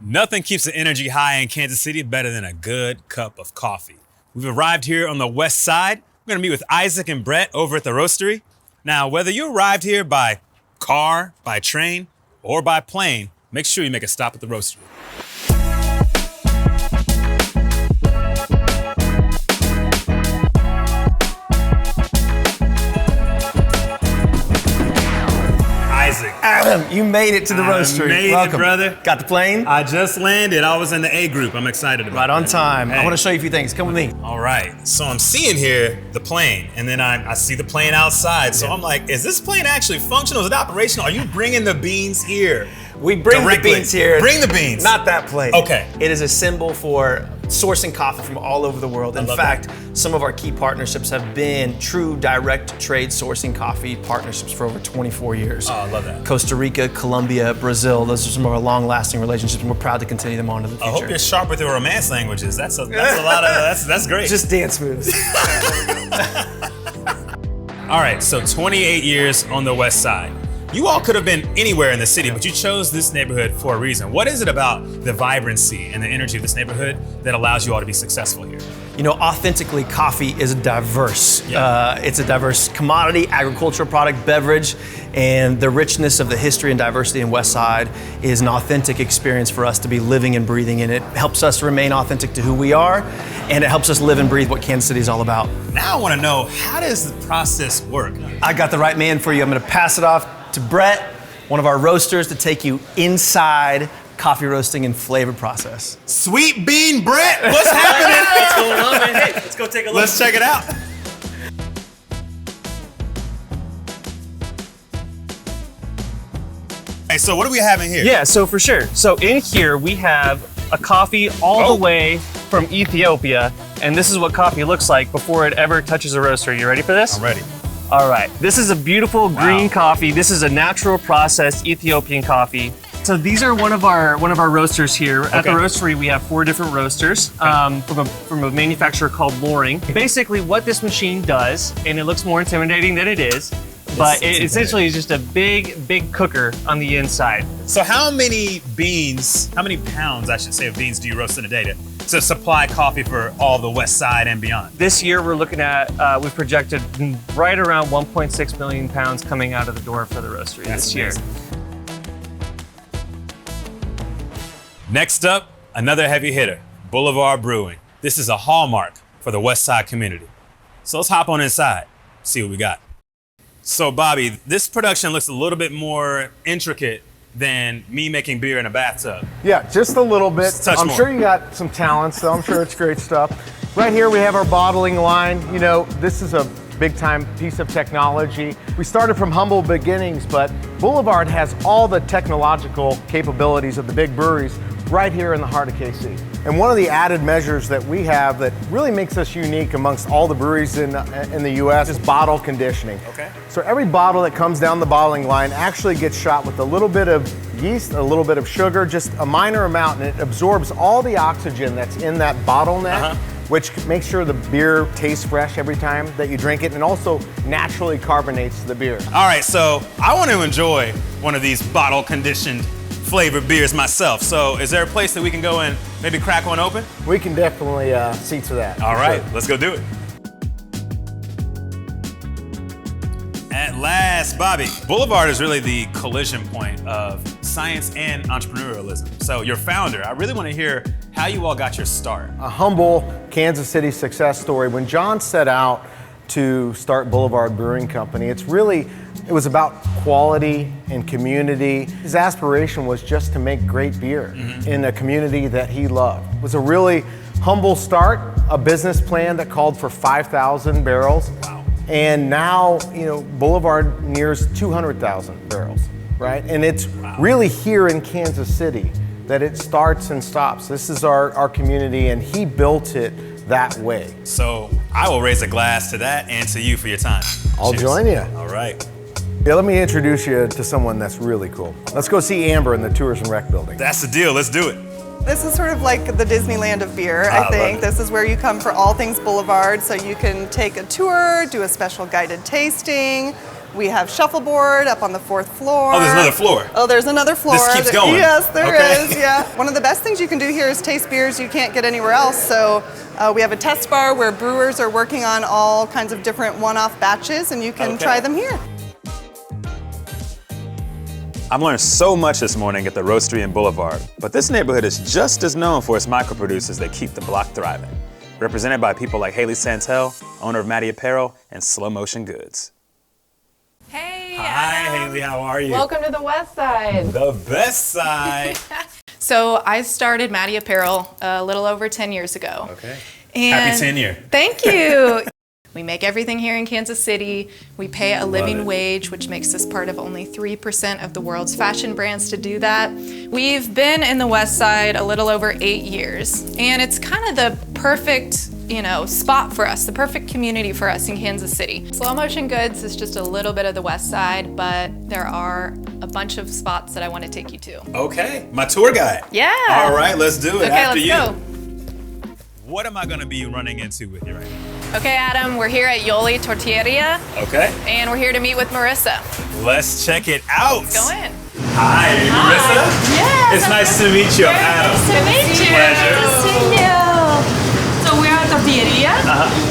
Nothing keeps the energy high in Kansas City better than a good cup of coffee. We've arrived here on the west side. We're gonna meet with Isaac and Brett over at the roastery. Now, whether you arrived here by car, by train, or by plane, make sure you make a stop at the roastery. Isaac. Adam, you made it to the roastery. Made Welcome. it, brother. Got the plane? I just landed. I was in the A group. I'm excited about it. Right on time. Hey. I want to show you a few things. Come with me. All right. So I'm seeing here the plane, and then I see the plane outside. So I'm like, is this plane actually functional? Is it operational? Are you bringing the beans here? We bring Directly. the beans here. Bring the beans. Not that plane. Okay. It is a symbol for sourcing coffee from all over the world. In fact, some of our key partnerships have been true direct trade sourcing coffee partnerships for over 24 years. Oh, I love that. Costa Rica, Colombia, Brazil, those are some of our long-lasting relationships, and we're proud to continue them on to the future. I hope you're sharp with your romance languages. That's a lot of, that's great. Just dance moves. All right, so 28 years on the west side. You all could have been anywhere in the city, but you chose this neighborhood for a reason. What is it about the vibrancy and the energy of this neighborhood that allows you all to be successful here? You know, authentically, coffee is diverse. It's a diverse commodity, agricultural product, beverage, and the richness of the history and diversity in Westside is an authentic experience for us to be living and breathing in. It helps us remain authentic to who we are, and it helps us live and breathe what Kansas City is all about. Now I want to know, how does the process work? I got the right man for you. I'm going to pass it off to Brett, one of our roasters, to take you inside coffee roasting and flavor process. Sweet Bean Brett, what's happening? What's going on, man? Hey, let's go take a look. Let's check it out. Hey, so what are we having here? Yeah, so for sure. So in here we have a coffee all the way from Ethiopia, and this is what coffee looks like before it ever touches a roaster. You ready for this? I'm ready. All right, this is a beautiful green coffee. This is a natural processed Ethiopian coffee. So these are one of our roasters here. At the roastery, we have 4 different roasters from a manufacturer called Loring. Basically what this machine does, and it looks more intimidating than it is, but it essentially is just a big cooker on the inside. So how many pounds, I should say, of beans do you roast in a day to supply coffee for all the west side and beyond? This year we're looking at, we've projected right around 1.6 million pounds coming out of the door for the roastery this year. Next up, another heavy hitter, Boulevard Brewing. This is a hallmark for the west side community. So let's hop on inside, see what we got. So Bobby, this production looks a little bit more intricate than me making beer in a bathtub. Yeah, just a little bit. I'm sure you got some talents, though. I'm sure it's great stuff. Right here we have our bottling line. You know, this is a big time piece of technology. We started from humble beginnings, but Boulevard has all the technological capabilities of the big breweries right here in the heart of KC. And one of the added measures that we have that really makes us unique amongst all the breweries in the US is bottle conditioning. Okay. So every bottle that comes down the bottling line actually gets shot with a little bit of yeast, a little bit of sugar, just a minor amount, and it absorbs all the oxygen that's in that bottleneck, which makes sure the beer tastes fresh every time that you drink it, and also naturally carbonates the beer. All right, so I want to enjoy one of these bottle conditioned flavored beers myself. So is there a place that we can go and maybe crack one open? We can definitely see to that. All right, let's go do it. At last, Bobby. Boulevard is really the collision point of science and entrepreneurialism. So your founder, I really want to hear how you all got your start. A humble Kansas City success story. When John set out to start Boulevard Brewing Company, it was about quality and community. His aspiration was just to make great beer in a community that he loved. It was a really humble start, a business plan that called for 5,000 barrels. Wow. And now, you know, Boulevard nears 200,000 barrels, right? And it's really here in Kansas City that it starts and stops. This is our community, and he built it that way. So I will raise a glass to that and to you for your time. I'll Cheers. join you. All right. Yeah, let me introduce you to someone that's really cool. Let's go see Amber in the Tours and Rec building. That's the deal, let's do it. This is sort of like the Disneyland of beer, I think. This is where you come for all things Boulevard, so you can take a tour, do a special guided tasting. We have shuffleboard up on the 4th floor. Oh, there's another floor. Oh, there's another floor. This keeps going. Yes, there Okay. is. Yeah. One of the best things you can do here is taste beers you can't get anywhere else. So we have a test bar where brewers are working on all kinds of different one-off batches, and you can try them here. I've learned so much this morning at the Roastery and Boulevard, but this neighborhood is just as known for its micro-producers that keep the block thriving. Represented by people like Haley Santel, owner of Maddie Apparel, and Slow Motion Goods. Hey, Hi, Adam. Haley, how are you? Welcome to the West Side. The best side. So I started Maddie Apparel a little over 10 years ago. Okay. And Happy 10 year. Thank you. We make everything here in Kansas City. We pay a living wage, which makes us part of only 3% of the world's fashion brands to do that. We've been in the West Side a little over 8 years, and it's kind of the perfect, spot for us, the perfect community for us in Kansas City. Slow Motion Goods is just a little bit of the West Side, but there are a bunch of spots that I want to take you to. Okay, my tour guide. Yeah. All right, let's do it. Okay, After let's you. go. What am I going to be running into with you right now? Okay, Adam, we're here at Yoli Tortilleria, Okay, and we're here to meet with Marissa. let's check it out. Go in. Hi, Marissa. Yes. It's nice to meet you. I'm Adam. Nice to meet you. Pleasure. Nice to see you. So we're a tortilleria.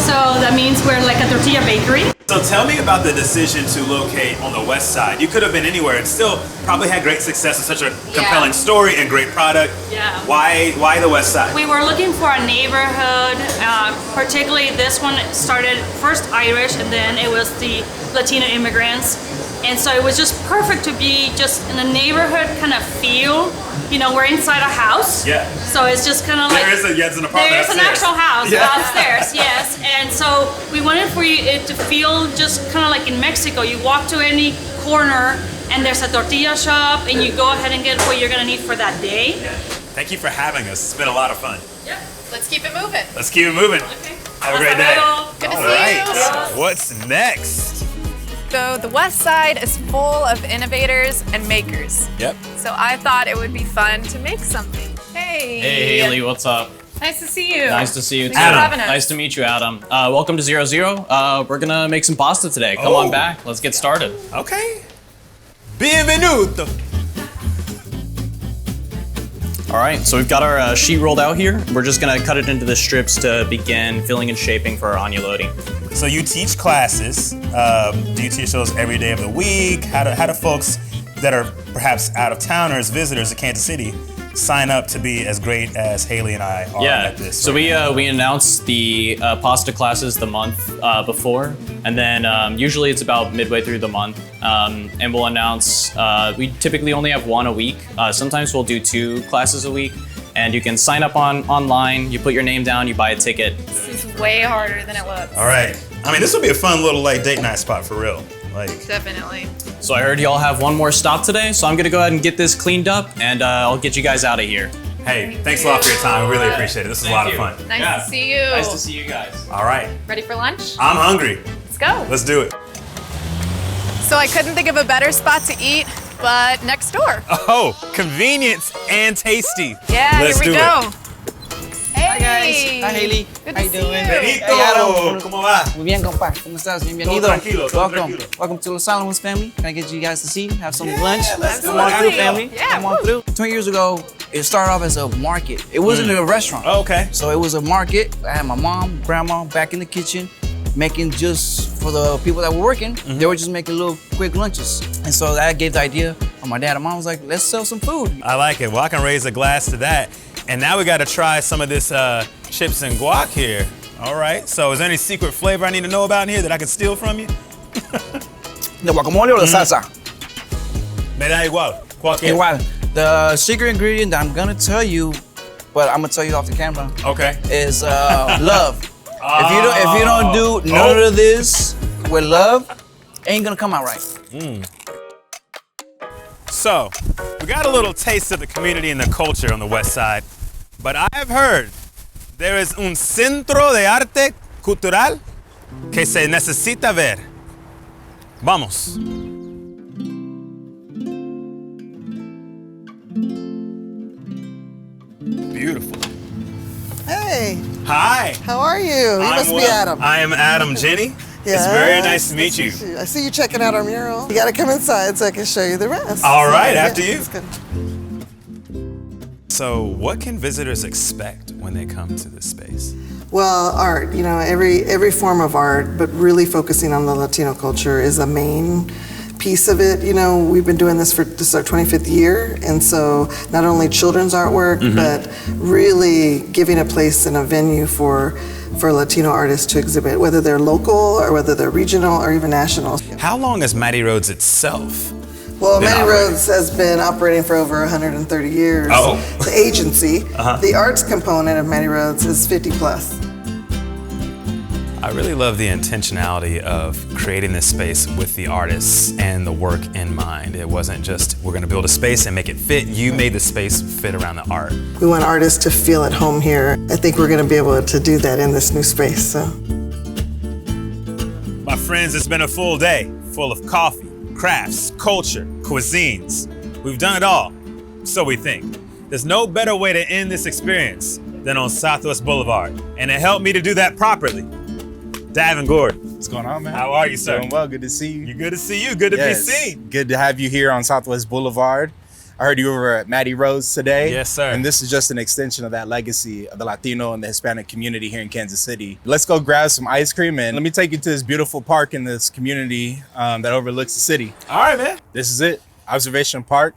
So that means we're like a tortilla bakery. So tell me about the decision to locate on the West Side. You could have been anywhere and still probably had great success and such a compelling story and great product. Yeah. Why the West Side? We were looking for a neighborhood, particularly this one started first Irish and then it was the Latino immigrants. And so it was just perfect to be just in a neighborhood kind of feel. We're inside a house. Yeah. So it's just kind of like... There's an apartment There's an upstairs. actual house Yeah. downstairs, yes. And so we wanted for it to feel just kind of like in Mexico. You walk to any corner and there's a tortilla shop and you go ahead and get what you're gonna need for that day. Yeah. Thank you for having us. It's been a lot of fun. Yep. Let's keep it moving. Let's keep it moving. Okay. Have a great day. Good to All see right. you. What's next? So the West Side is full of innovators and makers. Yep. So I thought it would be fun to make something. Hey. Hey Haley, what's up? Nice to see you. Nice to see you too. Thanks for having us. Nice to meet you, Adam. Welcome to 00. We're gonna make some pasta today. Come on back. Let's get started. Okay. Bienvenuto. All right, so we've got our sheet rolled out here. We're just gonna cut it into the strips to begin filling and shaping for our onion loading. So you teach classes. Do you teach those every day of the week? How do folks that are perhaps out of towners, visitors to Kansas City, sign up to be as great as Haley and I are at this? So we announce the pasta classes the month before, and then usually it's about midway through the month, and we'll announce. We typically only have one a week. Sometimes we'll do 2 classes a week, and you can sign up online. You put your name down, you buy a ticket. This is way harder than it looks. All right. I mean, this would be a fun little date night spot for real. Definitely. So I heard y'all have one more stop today, so I'm gonna go ahead and get this cleaned up, and I'll get you guys out of here. Hey, thanks a lot for your time. We really appreciate it. This is a lot of fun. Nice to see you. Nice to see you guys. All right. Ready for lunch? I'm hungry. Let's go. Let's do it. So I couldn't think of a better spot to eat, but next door. Oh, convenience and tasty. Yeah, Let's here we do go. it. Hi guys. Hi Haley. Good How to you see doing? you. Benito, Hey, Adam. ¿cómo va? Muy bien, compa. ¿Cómo estás? Bienvenido. Todo tranquilo, todo Welcome. tranquilo. Welcome to Los Solomons family. Can I get you guys to see? Have some lunch? let's Come do on it. through, family. Yeah, Come on through. 20 years ago, it started off as a market. It wasn't a restaurant. Oh, okay. So it was a market. I had my mom, grandma back in the kitchen making just for the people that were working. They were just making little quick lunches. And so that gave the idea of my dad and mom was like, let's sell some food. I like it. Well, I can raise a glass to that. And now we got to try some of this chips and guac here. All right. So is there any secret flavor I need to know about in here that I can steal from you? The guacamole or the salsa? Me da igual. Cualquier. Igual. The secret ingredient that I'm gonna tell you, but I'm gonna tell you off the camera, Okay. is love. If you don't do none of this with love, ain't gonna come out right. So, we got a little taste of the community and the culture on the West Side, but I've heard there is un centro de arte cultural que se necesita ver. Vamos. Beautiful. Hey, Hi. how are you? You must be well. Adam. I am Adam Jenny, It's very nice to meet you. I see you checking out our mural. You got to come inside so I can show you the rest. All right, after you. That's good. So what can visitors expect when they come to this space? Well, art, you know, every form of art, but really focusing on the Latino culture is a main piece of it. You know, we've been doing this is our 25th year, and so not only children's artwork, but really giving a place and a venue for Latino artists to exhibit, whether they're local or whether they're regional or even national. How long is Matty Rhodes itself? Well, Matty Rhodes has been operating for over 130 years. Oh. The agency, the arts component of Matty Rhodes is 50 plus. I really love the intentionality of creating this space with the artists and the work in mind. It wasn't just, we're gonna build a space and make it fit. You made the space fit around the art. We want artists to feel at home here. I think we're gonna be able to do that in this new space, so. My friends, it's been a full day, full of coffee, crafts, culture, cuisines. We've done it all, so we think. There's no better way to end this experience than on Southwest Boulevard, and it helped me to do that properly. Davin Gord. What's going on, man? How are you, sir? Doing well, good to see you. Good to see you, good to be seen. Good to have you here on Southwest Boulevard. I heard you over at Matty Rhodes today. Yes, sir. And this is just an extension of that legacy of the Latino and the Hispanic community here in Kansas City. Let's go grab some ice cream and let me take you to this beautiful park in this community that overlooks the city. All right, man. This is it, Observation Park.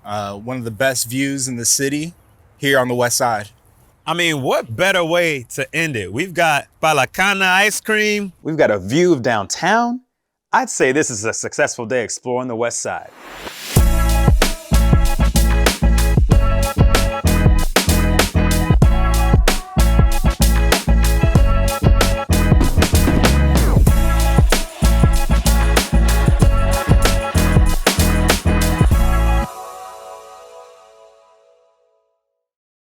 One of the best views in the city here on the west side. I mean, what better way to end it? We've got Palacana ice cream. We've got a view of downtown. I'd say this is a successful day exploring the West Side.